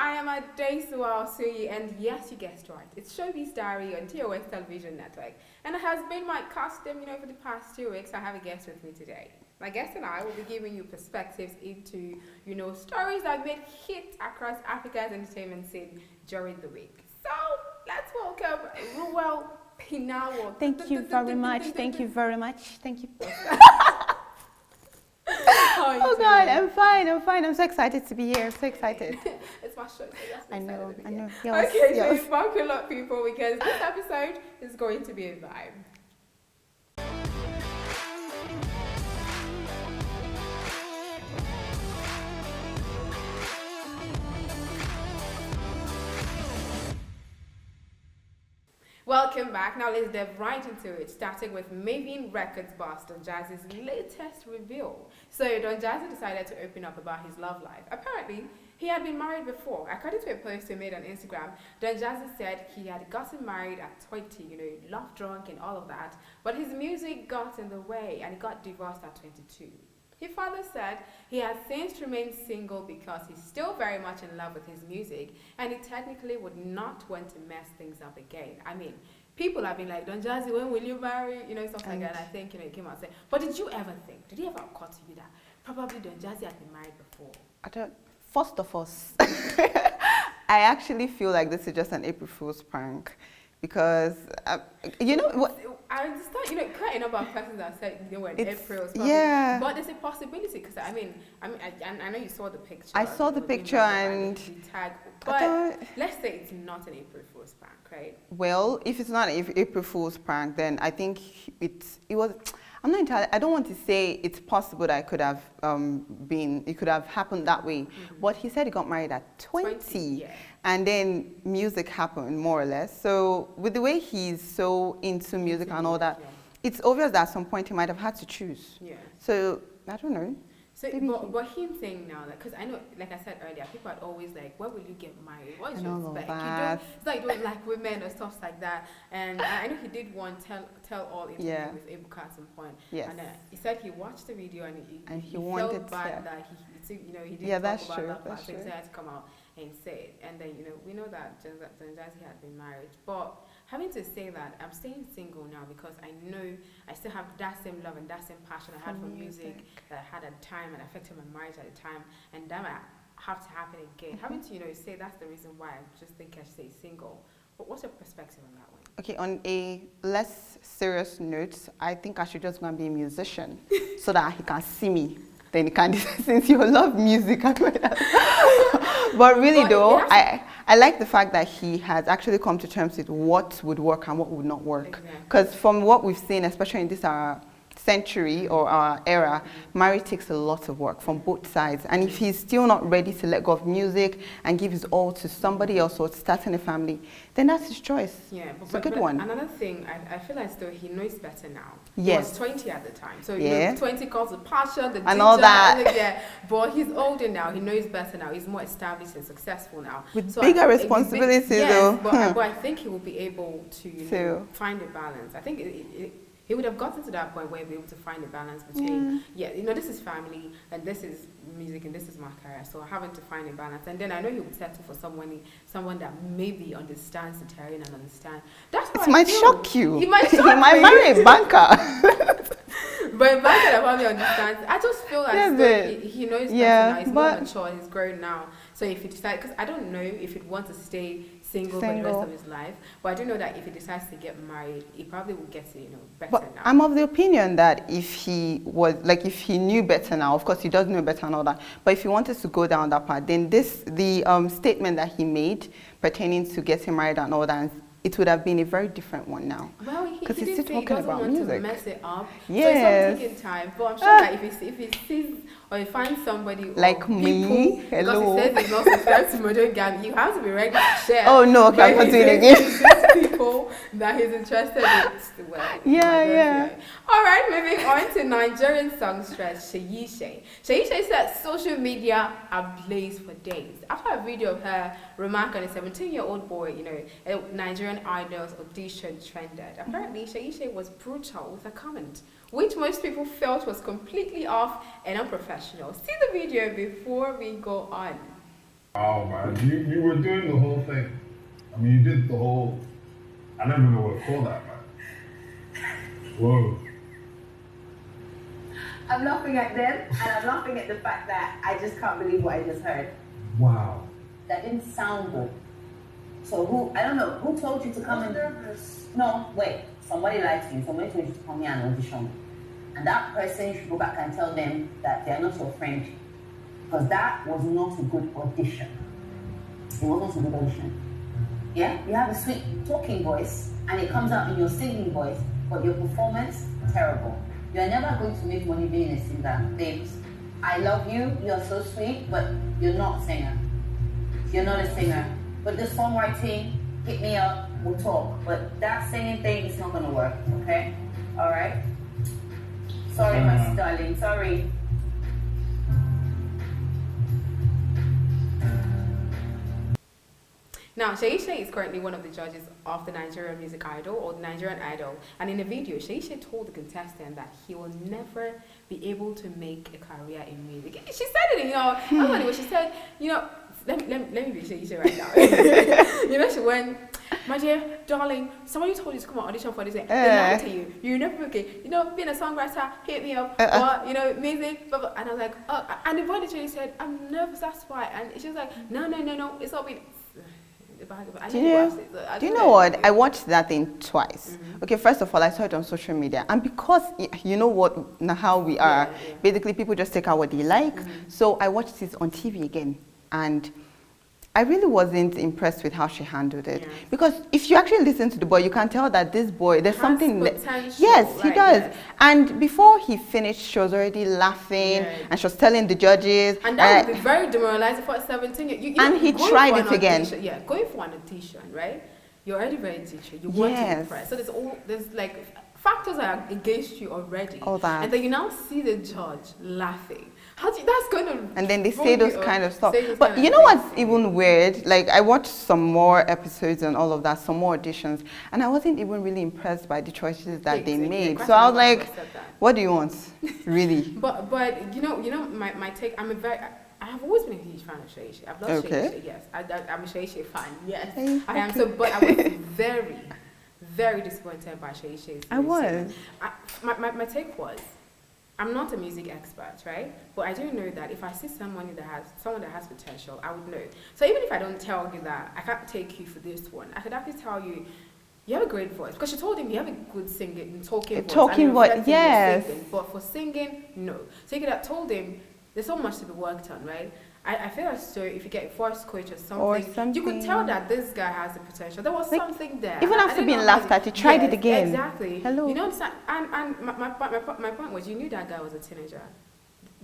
I am Adesua Suyi, and yes, you guessed right. It's Showbiz Diary on TOS Television Network. And it has been my custom, for the past 2 weeks, I have a guest with me today. My guest and I will be giving you perspectives into, stories that made hits across Africa's entertainment scene during the week. So, let's welcome Ruel Pinawo. Thank you very much. Thank you very much. Thank you. Oh God, I'm fine. I'm so excited to be here. I'm so excited. It's my show. So I know. Yes, okay, so buckle up, people, because this episode is going to be a vibe. Welcome back. Now let's dive right into it, starting with Maven Records boss Don Jazzys' latest reveal. So Don Jazzy decided to open up about his love life. Apparently, he had been married before. According to a post he made on Instagram, Don Jazzy said he had gotten married at 20, love drunk and all of that, but his music got in the way and he got divorced at 22. His father said he has since remained single because he's still very much in love with his music and he technically would not want to mess things up again. I mean, people have been like, Don Jazzy, when will you marry? Stuff like that. And I think, he came out and said, but did he ever occur to you that probably Don Jazzy had been married before? First of all, I actually feel like this is just an April Fool's prank because, what? I understand, quite a number of persons that said, in April. Yeah. But there's a possibility because I know you saw the picture. I saw the picture and the tag, but let's say it's not an April Fool's prank, right? Well, if it's not an April Fool's prank, then I think it was. I'm not entirely. I don't want to say it's possible that it could have it could have happened that way. Mm-hmm. But he said he got married at 20 yeah. And then music happened more or less. So with the way he's so into music and all that, it's obvious that at some point he might have had to choose. Yeah. So I don't know. So, but him saying now, because I know, like I said earlier, people are always like, "When will you get married? What is your spec? It's like you don't like women or stuff like that." And I know he did one tell all interview with Ebuka at some point. Yes. And he said he watched the video and he wanted felt bad that he didn't talk about that part, so he had to come out and say it. And then we know that Jazzy had been married, but having to say that, I'm staying single now because I know I still have that same love and that same passion I had for music that I had at the time and affected my marriage at the time, and that might have to happen again. Having to, say that's the reason why I just think I should stay single. But what's your perspective on that one? Okay, on a less serious note, I think I should just go and be a musician so that he can see me. Then he can, since you love music. But really though, I like the fact that he has actually come to terms with what would work and what would not work. Because from what we've seen, especially in this century or our era, marriage takes a lot of work from both sides. And if he's still not ready to let go of music and give his all to somebody else or starting a family, then that's his choice. Yeah, it's a good one. Another thing, I feel as though he knows better now. Yes. He was 20 at the time. So 20 calls the passion, the and ginger, all that. But he's older now. He knows better now. He's more established and successful now. With bigger responsibilities though. But I think he will be able to find a balance. I think he would have gotten to that point where he'll be able to find a balance between, this is family, and this is music, and this is my career. So having to find a balance. And then I know he would settle for someone that maybe understands the terrain and understand. That's what it might shock you. It might shock He might marry a banker. But a banker that probably understands. I just feel like he knows better now. He's more mature. He's grown now. So if he decides, because I don't know if he'd want to stay single for the rest of his life, but I do know that if he decides to get married, he probably will get better now. I'm of the opinion that if he knew better now, of course he does know better and all that, but if he wanted to go down that path, then the statement that he made pertaining to getting married and all that, it would have been a very different one now. Well, because he's still talking about music. To mess it up. Yes. So it's taking time. But I'm sure that if he sees or he finds somebody like me, hello, because he says he's not subscribed to Monogamy, you have to be ready to share. Oh no, okay, I'm not doing it again. People that he's interested in. Well, yeah. All right, moving on to Nigerian songstress Shayishe. Shayishe said social media ablaze for days after a video of her remark on a 17-year-old boy, a Nigerian Idol's audition trended. Apparently, Shayishe was brutal with a comment, which most people felt was completely off and unprofessional. See the video before we go on. Oh man, you were doing the whole thing. I mean, you did the whole. I don't even know what to call that, man. Whoa. I'm laughing at them, and I'm laughing at the fact that I just can't believe what I just heard. Wow. That didn't sound good. So who, I don't know, who told you to come and... No, wait. Somebody lied to you. Somebody told you to come here and audition. And that person should go back and tell them that they are not your friend. Because that was not a good audition. It was not a good audition. Yeah? You have a sweet talking voice, and it comes out in your singing voice, but your performance, terrible. You're never going to make money being a singer. Babes, I love you, you're so sweet, but you're not a singer. You're not a singer. But the songwriting, hit me up, we'll talk. But that singing thing is not gonna work, okay? Alright? Sorry, my darling, sorry. Now, Shasha is currently one of the judges of the Nigerian Music Idol or the Nigerian Idol. And in a video, Shasha told the contestant that he will never be able to make a career in music. She said it, you know, anyway, she said, you know, let me be Shasha right now. You know, she went, my dear, darling, somebody told you to come on audition for this thing. They lied to you. You're never okay. You know, being a songwriter, hit me up, or, you know, music, blah, blah. And I was like, oh, and the boy literally said, I'm nervous, that's why. And she was like, no, it's not me. Do you know what? I watched that thing twice. Okay, first of all, I saw it on social media. And because, you know what, how we are, basically people just take out what they like. So I watched this on TV again. And I really wasn't impressed with how she handled it. Because if you actually listen to the boy, you can tell that this boy, there's something... Yes, he does. Yes. And before he finished, she was already laughing and she was telling the judges. And that would be very demoralizing for a 17-year-old. And he tried it again. Yeah, going for an audition, right? You're already very teacher. You want to impress. So there's like factors are against you already. All that. And then you now see the judge laughing. That's going to... And then they say those kind of stuff. But you know what's even weird? Like, I watched some more episodes and all of that, some more auditions, and I wasn't even really impressed by the choices that they made. So I was like, what do you want? Really? But you know my take, I have always been a huge fan of Shasha. I've loved Shasha, yes. I'm a Shasha fan, yes. I am so, but I was very, very disappointed by Shasha's. I was. My take was, I'm not a music expert, right? But I do know that if I see someone that has potential, I would know. So even if I don't tell you that I can't take you for this one, I could actually tell you, you have a great voice. Because she told him you have a good singing, talking voice. Talking voice, yes. Singing, but for singing, no. So you could have told him there's so much to be worked on, right? I feel as though if you get a voice coach or something, you could tell that this guy has the potential. There was something there. Even after being laughed at, he tried it again. Exactly. Hello. You know, and my point was, you knew that guy was a teenager.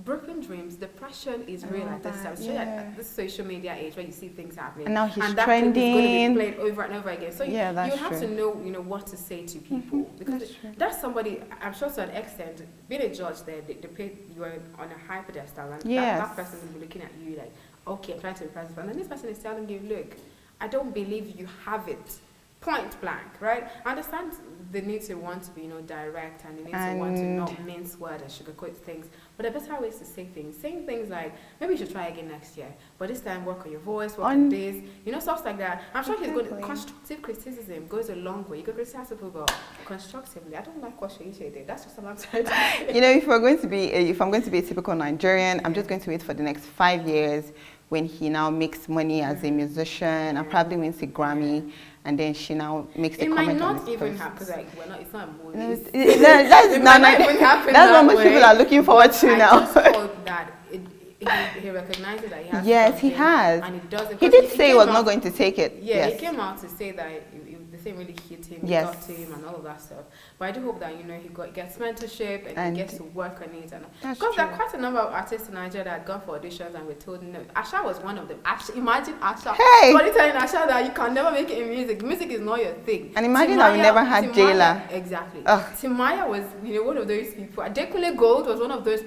Broken dreams, depression is real at this time. Especially at this social media age where you see things happening. And now he's that trending. Thing is going to be played over and over again. So you have true. to know, what to say to people. Because that's somebody, I'm sure to an extent, being a judge there, they paid you are on a high pedestal. And that person will be looking at you like, okay, I'm trying to impress this. And then this person is telling you, look, I don't believe you have it. Point blank, right? I understand the need to want to be, direct, and the need to want to not mince words and sugarcoat things. But there are better ways to say things. Saying things like, maybe you should try again next year, but this time work on your voice, work on this, stuff like that. I'm sure he's going to... Constructive criticism goes a long way. You can criticize people, but constructively. I don't like what she did. That's just what I'm trying to say. If I'm going to be a typical Nigerian, I'm just going to wait for the next 5 years when he now makes money as a musician and probably wins a Grammy. And then she now makes the comment. It might not even happen, because it's not a movie. That's what most people are looking forward to now. I just hope that he recognizes that he has. Yes, he has. And he doesn't. He did say he was not going to take it. Yeah, he came out to say that the thing really hit him, got to him, and all of that stuff. But I do hope that he gets mentorship and he gets to work on it. Because there are quite a number of artists in Nigeria that had gone for auditions and were told no. Asha was one of them. Imagine Asha. Hey! Somebody telling Asha that you can never make it in music. Music is not your thing. And imagine that we never had Gellard. Exactly. Timaya was one of those people. Adekunle Gold was one of those.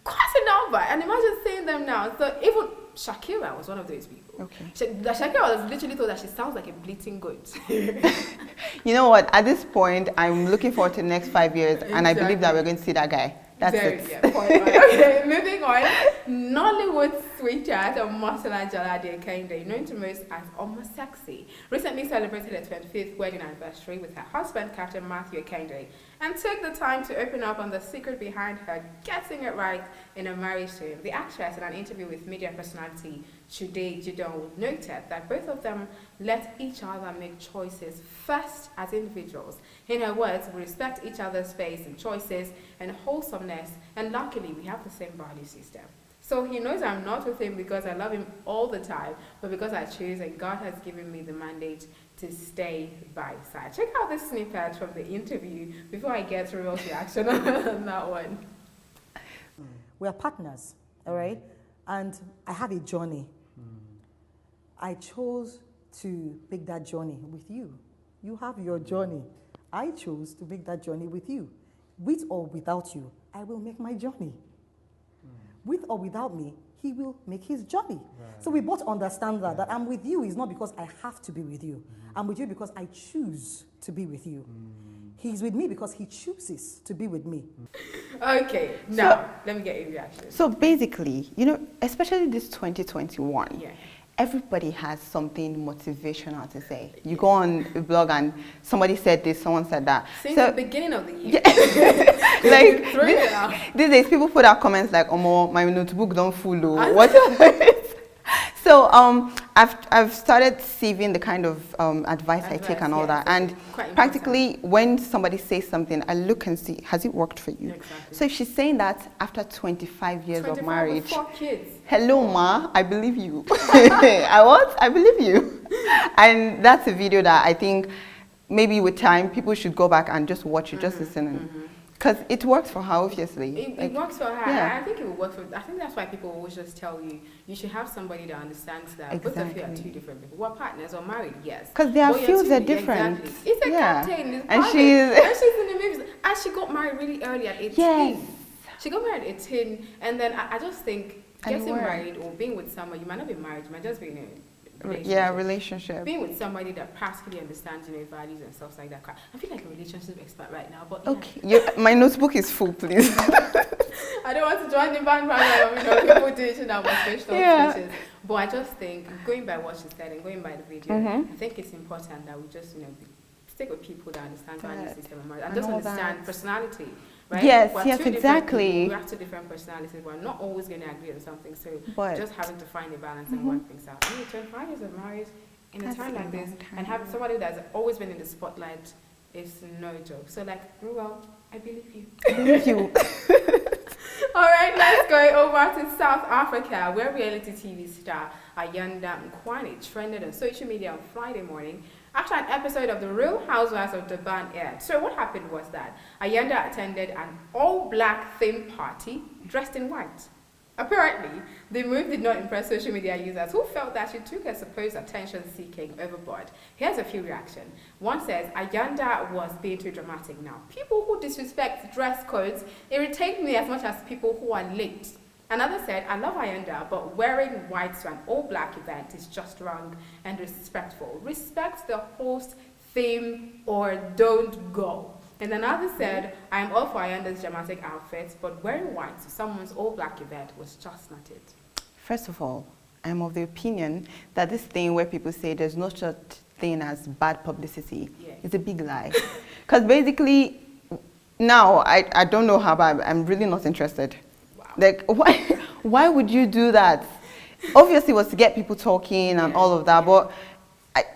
Quite a number. And imagine seeing them now. So even Shakira was one of those people. Okay. Shakira was literally told that she sounds like a bleating goat. You know what? At this point, I'm looking forward to the next 5 years, and I believe that we're going to see that guy. That's it. Okay, moving on. Nollywood sweetheart Omosala Gellard Kende, known to most as Almost Sexy, recently celebrated her 25th wedding anniversary with her husband, Captain Matthew Kende, and took the time to open up on the secret behind her getting it right in a marriage to him. The actress, in an interview with media personality Today Jidon, noted that both of them let each other make choices first as individuals. In her words, we respect each other's space and choices and wholesomeness, and luckily we have the same value system. So he knows I'm not with him because I love him all the time, but because I choose and God has given me the mandate to stay by his side. Check out this snippet from the interview before I get to real reaction on that one. We are partners, all right? And I have a journey. I chose to make that journey with you. You have your journey. I chose to make that journey with you. With or without you, I will make my journey. With or without me, he will make his journey. Right. So we both understand that I'm with you is not because I have to be with you. I'm with you because I choose to be with you. He's with me because he chooses to be with me. Okay, now, let me get your reaction. So basically, especially this 2021, everybody has something motivational to say. You go on a blog and somebody said this, someone said that. Since the beginning of the year. These days, people put out comments like, "Omo, my notebook don't full." Whatever. So I've started saving the kind of advice I take and all that. And practically, when somebody says something, I look and see, has it worked for you? Exactly. So if she's saying that after 25 years of marriage, with 4 kids. Hello, Ma, I believe you. I believe you. And that's a video that I think maybe with time, people should go back and just watch it, just listen. Because it works for her, obviously. It works for her. Yeah. I think it will work for. I think that's why people always just tell you you should have somebody that understands that both of you are two different people. We're partners or married, yes. Because their fields are different. Exactly. It's a captain. It's and she's in the movies. And she got married really early at 18. Yes. She got married at 18, and then I just think getting married or being with someone, you might not be married, you might just be in a relationship. Being with somebody that practically understands values and stuff like that. I feel like a relationship expert right now, but okay. My notebook is full, please. I don't want to join the bandwagon of people doing that motivational speeches. But I just think, going by what she said and going by the video, I think it's important that we just stick with people that understand value system and just understand personality. Right? Yes, exactly. We have 2 different personalities. We're not always going to agree on something, so just having to find a balance and work things out. 25 years of marriage in a time like this, and having somebody that's always been in the spotlight is no joke. So, Ruel, I believe you. I believe you. All right, let's go over to South Africa, where reality TV star Ayanda Kwani trended on social media on Friday morning after an episode of The Real Housewives of Durban aired. So what happened was that Ayanda attended an all-black theme party dressed in white. Apparently, the move did not impress social media users who felt that she took her supposed attention-seeking overboard. Here's a few reactions. One says, Ayanda was being too dramatic now. People who disrespect dress codes irritate me as much as people who are late. Another said, I love Ayanda, but wearing white to an all-black event is just wrong and disrespectful. Respect the host, theme, or don't go. And another said, I am all for Ayanda's dramatic outfit, but wearing white to someone's all-black event was just not it. First of all, I'm of the opinion that this thing where people say there's no such thing as bad publicity is a big lie. Because basically, now, I don't know how, but I'm really not interested. Wow. Like, why would you do that? Obviously, it was to get people talking and all of that, but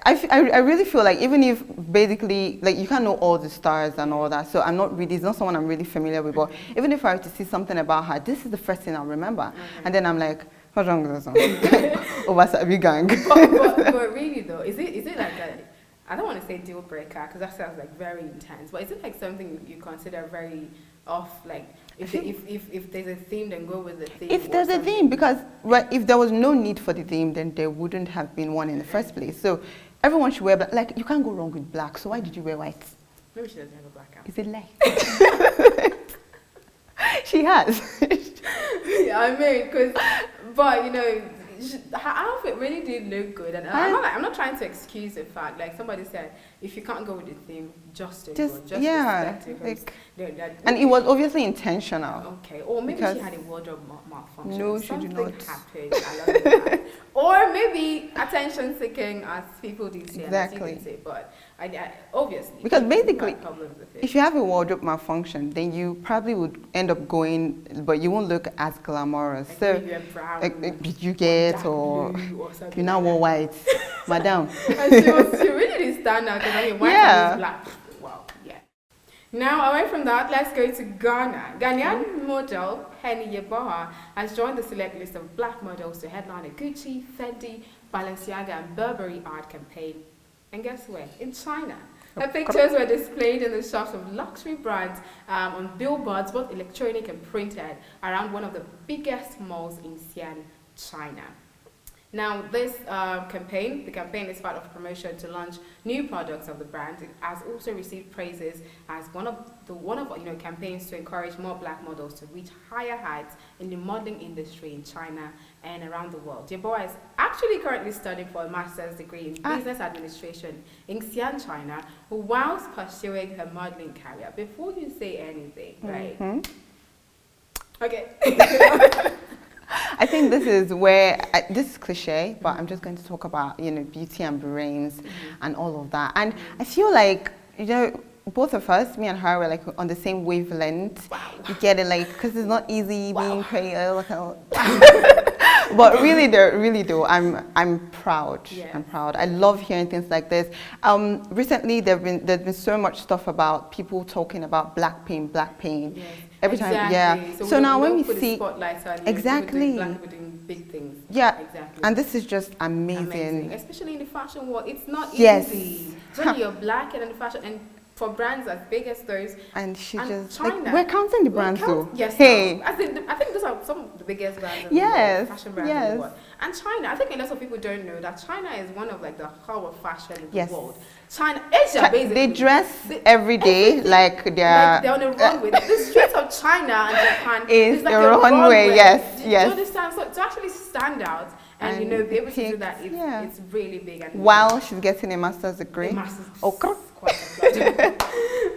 I really feel like even if basically, like, you can't know all the stars and all that, so I'm not really, it's not someone I'm really familiar with, but even if I were to see something about her, this is the first thing I'll remember. And then I'm like, what's wrong with this one? Obasabi gang. But really though, is it like I don't want to say deal breaker, because that sounds like very intense, but is it like something you consider very off, like, if there's a theme, then go with the theme? If there's a theme, because if there was no need for the theme, then there wouldn't have been one in the first place. So everyone should wear black. Like, you can't go wrong with black, so why did you wear white? Maybe she doesn't have a black out. Is it light? She has. Yeah, I mean, but you know, her outfit really did look good, and I'm not trying to excuse the fact. Like somebody said, if you can't go with the theme, just don't go. Just respect it. Like, And it was obviously intentional. Okay, or maybe she had a wardrobe malfunction. No, she did not. Happened along that. Or maybe attention seeking, as people do say, Exactly. as you can say, but I obviously because basically, problems with it. if you have a wardrobe malfunction, then you probably would end up going, but you won't look as glamorous. Like So, maybe a brown, you get, dark or blue or something you now like wore that. white, madam. And she really did stand out because I mean, white and black. Wow, yeah. Now, away from that, let's go to Ghana. Ghanaian model Henny Yeboah has joined the select list of black models to headline a Gucci, Fendi, Balenciaga, and Burberry art campaign. And guess where? In China. Her pictures were displayed in the shops of luxury brands on billboards, both electronic and printed, around one of the biggest malls in Xi'an, China. Now, this campaign is part of a promotion to launch new products of the brand. It has also received praises as one of campaigns to encourage more black models to reach higher heights in the modeling industry in China and around the world. Yeboah is actually currently studying for a master's degree in business administration in Xi'an, China, whilst pursuing her modeling career. Before you say anything, right? Okay. I think this is where, this is cliche, but I'm just going to talk about, beauty and brains and all of that. And I feel like, both of us, me and her, were like on the same wavelength. Wow. You get it, like, because it's not easy being creative. But really though, I'm proud. Yeah. I'm proud. I love hearing things like this. Recently, there's been so much stuff about people talking about black pain. Yes. Every time, yeah. So now when we see exactly, black people doing big things. Yeah, exactly. And this is just amazing. Especially in the fashion world, it's not yes. easy. When you're black and in the fashion, and for brands as big as those, and just China, like, we're counting the brands though. Yes, hey, no. I think those are some of the biggest brands. Yes, fashion brands in the world. And China, I think a lot of people don't know that China is one of like the hub of fashion in the world. China, Asia, basically. They dress every day like they're on a runway. The streets of China and Japan is like a runway. Yes, Do you understand? So to actually stand out and be able to do that, it's really big. And while she's getting a master's degree.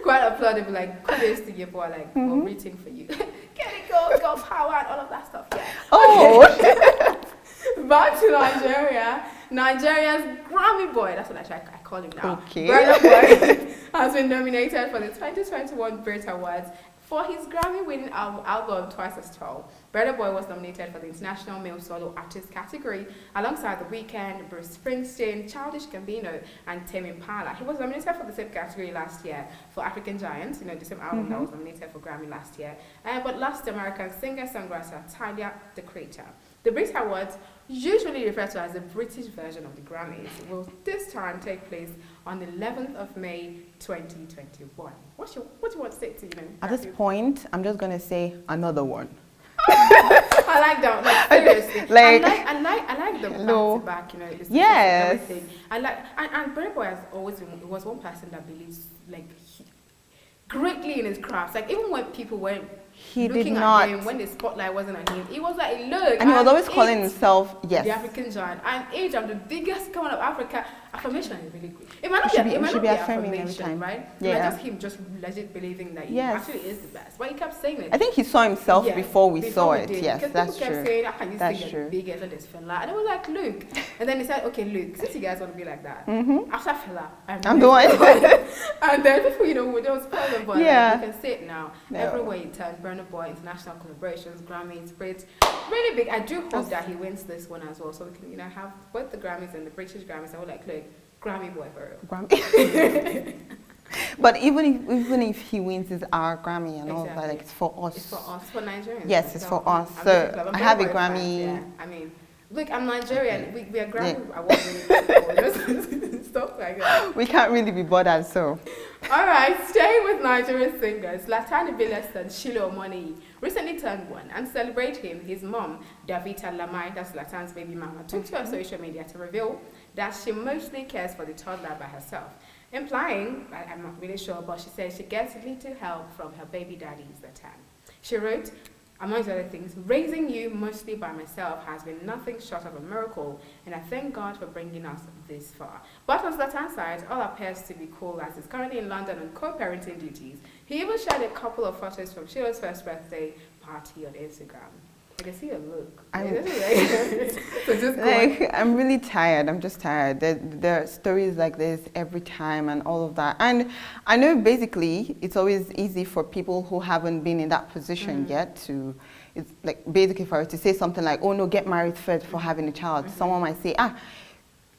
Quite applaudable, like kudos to Yeboah, like we're rooting for you. Get it, girl power and all of that stuff. Yeah. Oh. Okay. Back to Nigeria. Nigeria's Grammy boy, that's what I call him now. Okay. Burna Boy has been nominated for the 2021 Brit Awards for his Grammy-winning album Twice as Tall. Burna Boy was nominated for the International Male Solo Artist category alongside The Weeknd, Bruce Springsteen, Childish Gambino, and Tame Impala. He was nominated for the same category last year for African Giants, the same album that was nominated for Grammy last year, but lost to American singer-songwriter Tyler, the Creator. The Brit Awards, usually referred to as the British version of the Grammys, will this time take place on the 11th of May 2021. What do you want to say to At this point, I'm just going to say another one. I like that. Like seriously, I like the back to back. Yes. Everything. I like and Burna Boy has always been was one person that believes greatly in his craft. Like even when people weren't looking at him, when the spotlight wasn't on him, he was like, look. And he was always calling himself, the African giant. I'm age, I'm the biggest coming of Africa. Affirmation is really good. It might not be affirming every affirmation, time. right? Yeah. Just him just legit believing that he actually is the best. But he kept saying it. I think he saw himself before we saw it. Yes, that's true. People kept saying, how can you true. The biggest and this fella? And it was like, look. And then he said, okay, look, since you guys want to be like that, after fella, I'm the one. And then people, we don't spoil them, but you can see it now. No. Everywhere you turn, Burna Boy, international collaborations, Grammys, Brits, really big. I do hope that he wins this one as well, so we can, have both the Grammys and the British Grammys. And we're like, look, Grammy boy for real. Grammy. But even if he wins, it's our Grammy and all that. Like it's for us. It's for us, for Nigerians. Yes, it's for us. So I have a Grammy. Yeah. I mean, look, I'm Nigerian. We are Grammy award-winning. Stuff like that. We can't really be bothered, so. All right, staying with Nigerian singers, Latani Biller's son Chilomani recently turned 1, and celebrating his mom, Davita Lamai, that's Latan's baby mama, took to her social media to reveal that she mostly cares for the toddler by herself, implying, I'm not really sure, but she says she gets little help from her baby daddy, Latan. She wrote, Amongst other things, raising you mostly by myself has been nothing short of a miracle, and I thank God for bringing us this far. But on the left-hand side, all appears to be cool as he's currently in London on co-parenting duties. He even shared a couple of photos from Sheila's first birthday party on Instagram. I can see your look. So just I'm really tired. I'm just tired. There are stories like this every time and all of that. And I know basically it's always easy for people who haven't been in that position yet to, it's like basically for her to say something like, oh no, get married first for having a child. Someone might say,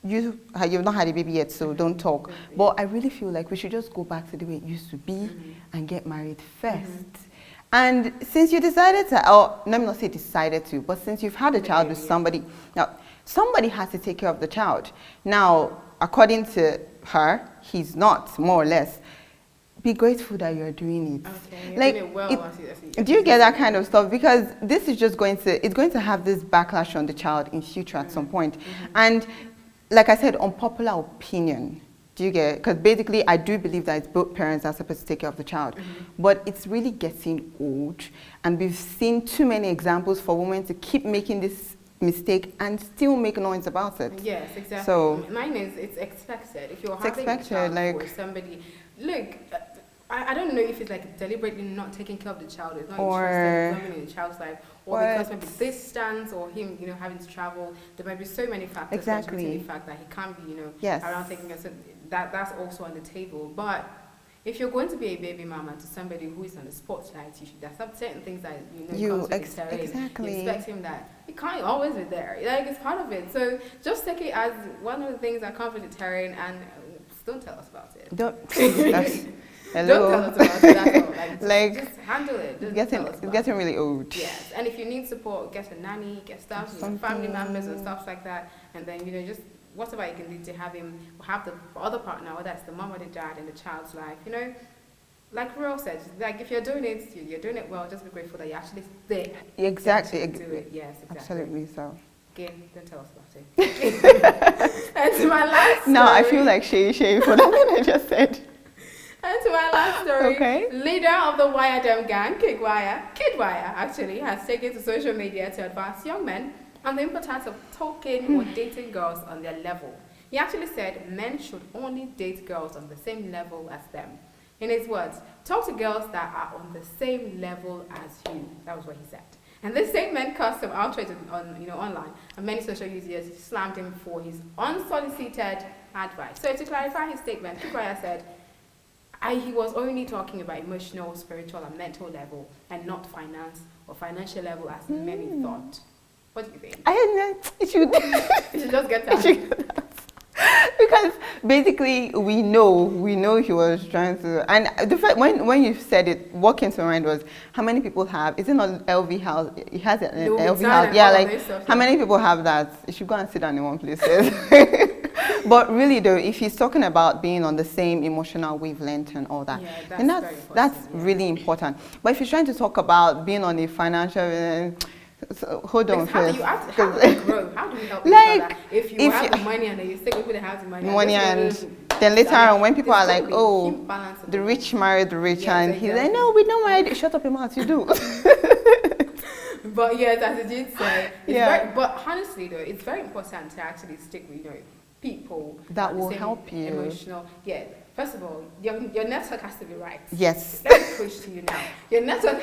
you've not had a baby yet, so don't talk. But I really feel like we should just go back to the way it used to be and get married first. And since you decided to, or let me not say decided to, but since you've had a child with somebody, now somebody has to take care of the child. Now, according to her, he's not, more or less. Be grateful that you're doing it. Okay, like, doing it well, do you get that kind of stuff? Because this is just going to, it's going to have this backlash on the child in future at some point. And like I said, unpopular opinion. Do you get it? Because basically, I do believe that it's both parents that are supposed to take care of the child. But it's really getting old. And we've seen too many examples for women to keep making this mistake and still make noise about it. Yes, exactly. So, mine is, it's expected. If you're it's having a child like, for somebody, look, I don't know if it's like deliberately not taking care of the child, it's not interested in the child's life, or because maybe distance or him, having to travel. There might be so many factors contributing to the fact that he can't be, around taking care. So that's also on the table. But if you're going to be a baby mama to somebody who is on the spotlight, there's some certain things that you expect him that he can't always be there. Like, it's part of it. So just take it as one of the things that comes with the terrain, and don't tell us about it. Hello. Don't tell us about it. That's all. Just handle it. It's getting really old. Yes, and if you need support, get a nanny, get stuff, family members and stuff like that, and then just whatever you can do to have him, have the other partner, whether it's the mom or the dad in the child's life. Like Ro said, like if you're doing it, you're doing it well. Just be grateful that you're actually there. Exactly. Do it. Yes, exactly. Absolutely. So. Again, don't tell us about it. And to my last story. No, I feel like Shay for that thing I just said. And to my last story, okay. Leader of the Wiredem gang, Kid Wire actually, has taken to social media to advise young men on the importance of talking or dating girls on their level. He actually said men should only date girls on the same level as them. In his words, talk to girls that are on the same level as you. That was what he said. And this statement caused some outrage online, and many social users slammed him for his unsolicited advice. So to clarify his statement, Kid Wire said, he was only talking about emotional, spiritual, and mental level, and not finance or financial level as many thought. What do you think? It should. You should just get that. Because basically, we know he was trying to. And the fact when you said it, what came to my mind was how many people have? Is it not LV house? It has an LV house. Yeah, like how many people have that? You should go and sit down in one place. But really, though, if he's talking about being on the same emotional wavelength and all that, and that's really important. But if he's trying to talk about being on a financial, so hold on first. How do we grow? How do we help each other? If you have the money and then you stick with people that have the money and then later on when people are like, oh, the rich marry the rich, and he's like, no, we don't marry. Shut up your mouth, you do. But yes, as I did say, but honestly though, it's very important to actually stick with people that will help you. Emotional, First of all, your network has to be right. Yes. Let me push to you now. Your network.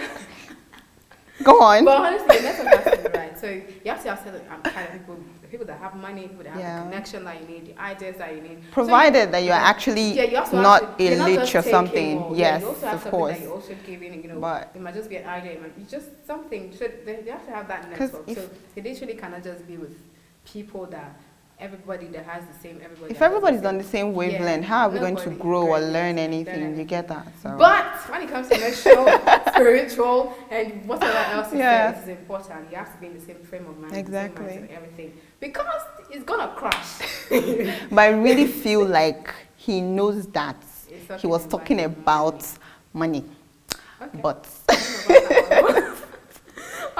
Go on. But honestly, your network has to be right. So you have to have certain kind of people that have money, people that have the connection that you need, the ideas that you need. Provided that you are actually not elite or something. Yes, you also have of course. That you're also giving, but it might just be an idea. It might be just something. So they have to have that network. So it literally cannot just be with people that. Everybody that has the same, if everybody's on the same wavelength, how are we going to grow or learn anything? You get that? So. But when it comes to emotional, spiritual, and whatever else it is important. You have to be in the same frame of mind, exactly, the same mindset and everything, because it's gonna crash. But I really feel like he knows that he was talking about money, okay. but.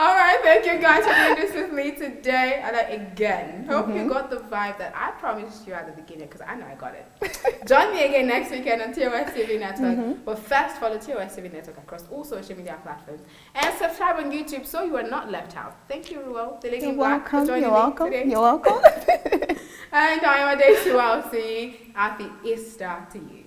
All right, thank you guys for doing this with me today. And again, hope you got the vibe that I promised you at the beginning, because I know I got it. Join me again next weekend on TOS TV Network. But first, follow TOS TV Network across all social media platforms and subscribe on YouTube so you are not left out. Thank you, Ruel. You're welcome. You're welcome. You're welcome. And I'm Ayanda Kwani. Happy Easter to you.